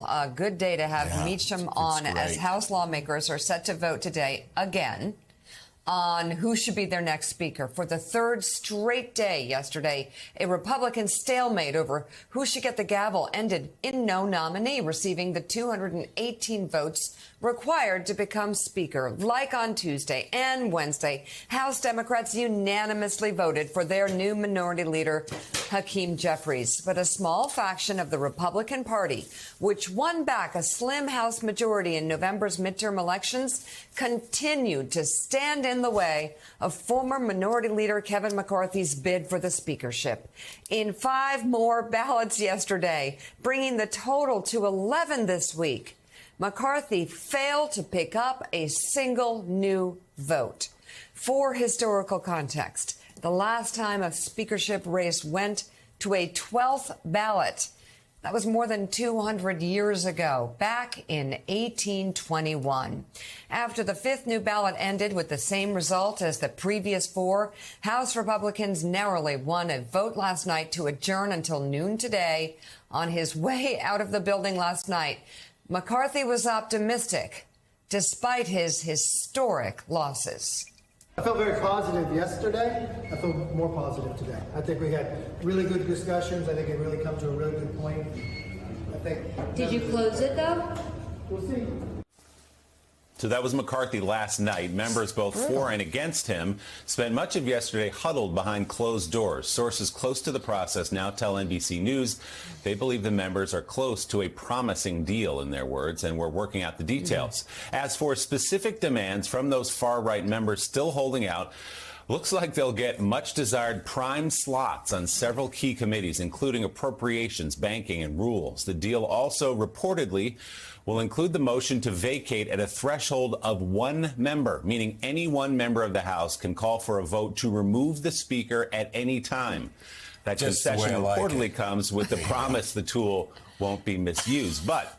A good day to have Meacham on, as House lawmakers are set to vote today again on who should be their next speaker. For the third straight day yesterday, a Republican stalemate over who should get the gavel ended in no nominee receiving the 218 votes required to become speaker. Like on Tuesday and Wednesday, House Democrats unanimously voted for their new minority leader, Hakeem Jeffries. But a small faction of the Republican Party, which won back a slim House majority in November's midterm elections, continued to stand in the way of former minority leader Kevin McCarthy's bid for the speakership. In 5 more ballots yesterday, bringing the total to 11 this week, McCarthy failed to pick up a single new vote. For historical context, the last time a speakership race went to a 12th ballot, that was more than 200 years ago, back in 1821. After the 5th new ballot ended with the same result as the previous 4, House Republicans narrowly won a vote last night to adjourn until noon today. On his way out of the building last night, McCarthy was optimistic, despite his historic losses. I felt very positive yesterday. I feel more positive today. I think we had really good discussions. I think it really come to a really good point. I think. Did you close it though? We'll see. So that was McCarthy last night. Members both for and against him spent much of yesterday huddled behind closed doors. Sources close to the process now tell NBC News they believe the members are close to a promising deal, in their words, and we're working out the details. As for specific demands from those far-right members still holding out, looks like they'll get much desired prime slots on several key committees, including appropriations, banking, and rules. The deal also reportedly will include the motion to vacate at a threshold of 1 member, meaning any 1 member of the House can call for a vote to remove the speaker at any time. That concession reportedly comes with the promise the tool won't be misused. But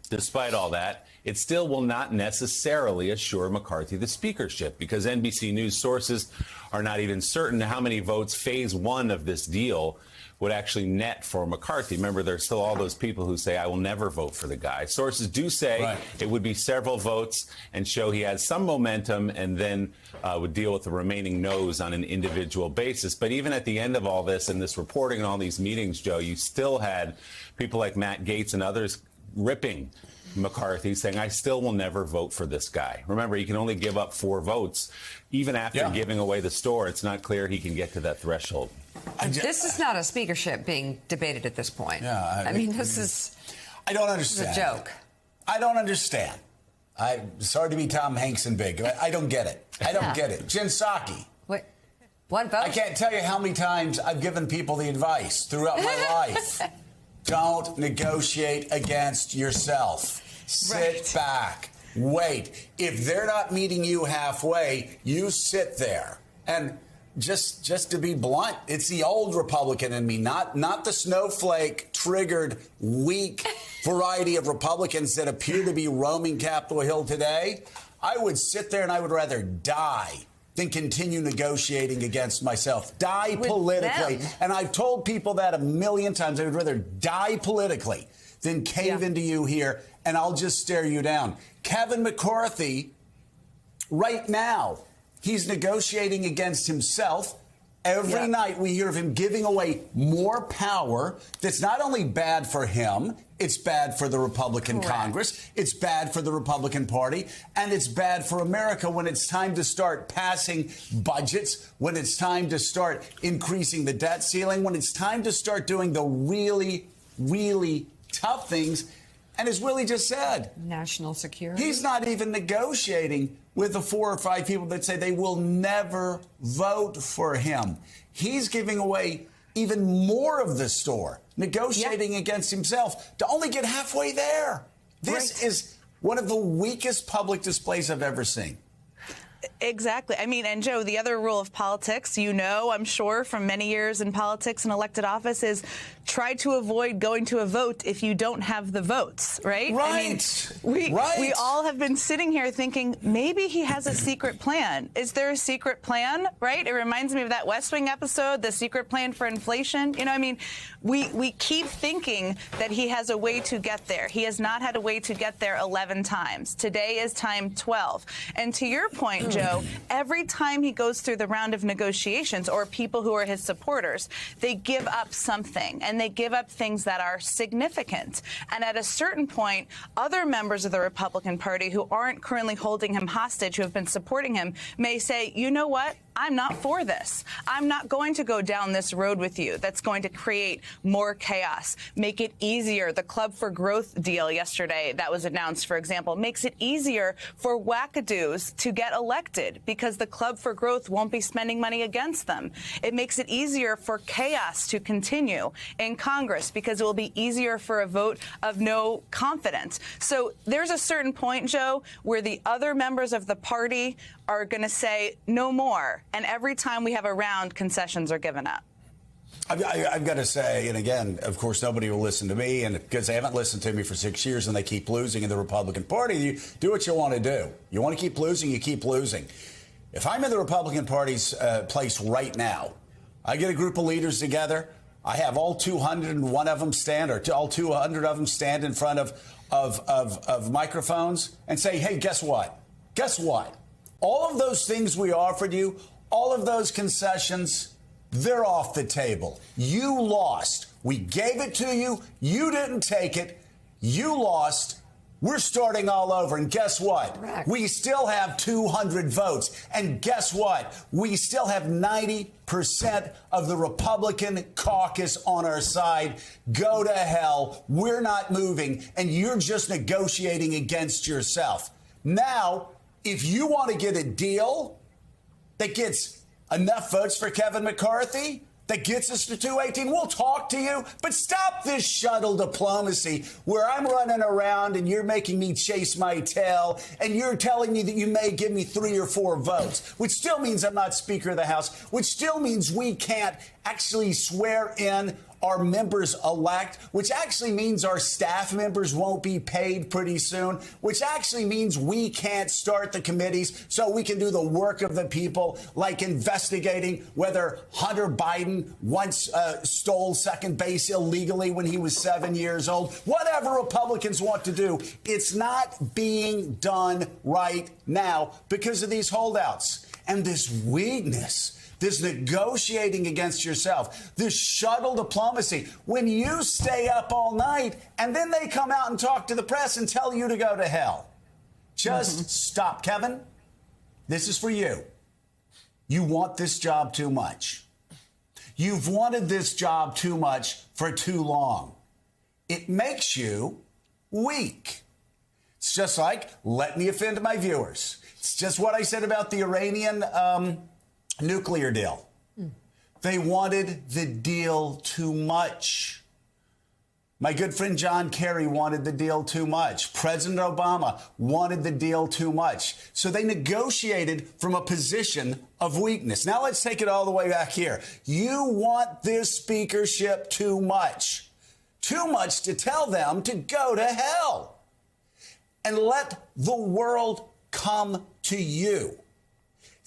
despite all that, it still will not necessarily assure McCarthy the speakership, because NBC News sources are not even certain how many votes phase 1 of this deal would actually net for McCarthy. Remember, there's still all those people who say, I will never vote for the guy. Sources do say it would be several votes and show he has some momentum, and then would deal with the remaining no's on an individual basis. But even at the end of all this and this reporting and all these meetings, Joe, you still had people like Matt Gaetz and others ripping McCarthy, saying, I still will never vote for this guy. Remember, he can only give up 4 votes. Even after giving away the store, it's not clear he can get to that threshold. This is not a speakership being debated at this point. Yeah, I mean, this is... I don't understand. It's a joke. I don't understand. Sorry to be Tom Hanks and big. I don't get it. I don't get it. Jen Psaki. Wait, 1 vote? I can't tell you how many times I've given people the advice throughout my life. Don't negotiate against yourself. Sit back. Wait. If they're not meeting you halfway, you sit there. And just to be blunt, it's the old Republican in me, not the snowflake triggered weak variety of Republicans that appear to be roaming Capitol Hill today. I would sit there and I would rather die than continue negotiating against myself. Die politically. And I've told people that a million times. I would rather die politically than cave into you here, and I'll just stare you down. Kevin McCarthy, right now, he's negotiating against himself. Every night we hear of him giving away more power. That's not only bad for him, it's bad for the Republican Congress, it's bad for the Republican Party, and it's bad for America when it's time to start passing budgets, when it's time to start increasing the debt ceiling, when it's time to start doing the really, really tough things. And as Willie just said, national security. He's not even negotiating with the 4 or 5 people that say they will never vote for him. He's giving away even more of the store, negotiating against himself to only get halfway there. This is one of the weakest public displays I've ever seen. Exactly. I mean, and Joe, the other rule of politics, I'm sure from many years in politics and elected office, is try to avoid going to a vote if you don't have the votes, right? Right. I mean, we all have been sitting here thinking maybe he has a secret plan. Is there a secret plan, right? It reminds me of that West Wing episode, The Secret Plan for Inflation. We keep thinking that he has a way to get there. He has not had a way to get there 11 times. Today is time 12. And to your point, Joe, every time he goes through the round of negotiations, or people who are his supporters, they give up something, and they give up things that are significant. And at a certain point, other members of the Republican Party who aren't currently holding him hostage, who have been supporting him, may say, you know what? I'm not for this. I'm not going to go down this road with you. That's going to create more chaos, make it easier. The Club for Growth deal yesterday that was announced, for example, makes it easier for wackadoos to get elected because the Club for Growth won't be spending money against them. It makes it easier for chaos to continue in Congress because it will be easier for a vote of no confidence. So there's a certain point, Joe, where the other members of the party are going to say no more. And every time we have a round, concessions are given up. I've got to say, and again, of course, nobody will listen to me, and because they haven't listened to me for 6 years and they keep losing in the Republican Party, you do what you want to do. You want to keep losing, you keep losing. If I'm in the Republican Party's place right now, I get a group of leaders together, I have all 201 of them stand, or all 200 of them stand in front of microphones and say, hey, guess what? Guess what? All of those things we offered you, all of those concessions, they're off the table. You lost. We gave it to you. You didn't take it. You lost. We're starting all over. And guess what? Correct. We still have 200 votes. And guess what? We still have 90% of the Republican caucus on our side. Go to hell. We're not moving. And you're just negotiating against yourself. Now, if you want to get a deal that gets enough votes for Kevin McCarthy, that gets us to 218, we'll talk to you. But stop this shuttle diplomacy where I'm running around and you're making me chase my tail and you're telling me that you may give me 3 or 4 votes, which still means I'm not Speaker of the House, which still means we can't actually swear in our members-elect, which actually means our staff members won't be paid pretty soon, which actually means we can't start the committees so we can do the work of the people, like investigating whether Hunter Biden once stole second base illegally when he was 7 years old. Whatever Republicans want to do, it's not being done right now because of these holdouts and this weakness. This negotiating against yourself, this shuttle diplomacy, when you stay up all night and then they come out and talk to the press and tell you to go to hell. Just stop, Kevin. This is for you. You want this job too much. You've wanted this job too much for too long. It makes you weak. It's just like, let me offend my viewers. It's just what I said about the Iranian nuclear deal. They wanted the deal too much. My good friend John Kerry wanted the deal too much. President Obama wanted the deal too much. So they negotiated from a position of weakness. Now let's take it all the way back here. You want this speakership too much. Too much to tell them to go to hell. And let the world come to you.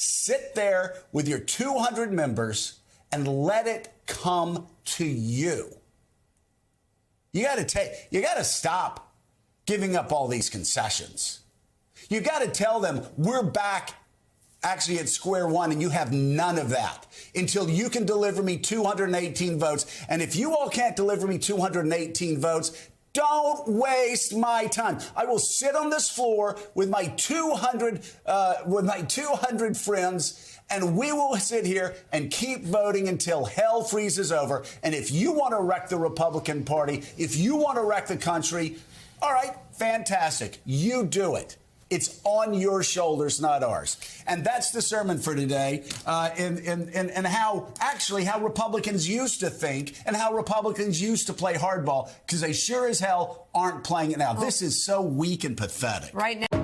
Sit there with your 200 members and let it come to you. You got to stop giving up all these concessions. You got to tell them we're back actually at square one and you have none of that until you can deliver me 218 votes. And if you all can't deliver me 218 votes, don't waste my time. I will sit on this floor with my 200 friends, and we will sit here and keep voting until hell freezes over. And if you want to wreck the Republican Party, if you want to wreck the country, all right, fantastic. You do it. It's on your shoulders, not ours. And that's the sermon for today, and how Republicans used to think and how Republicans used to play hardball, because they sure as hell aren't playing it now. This is so weak and pathetic. Right now.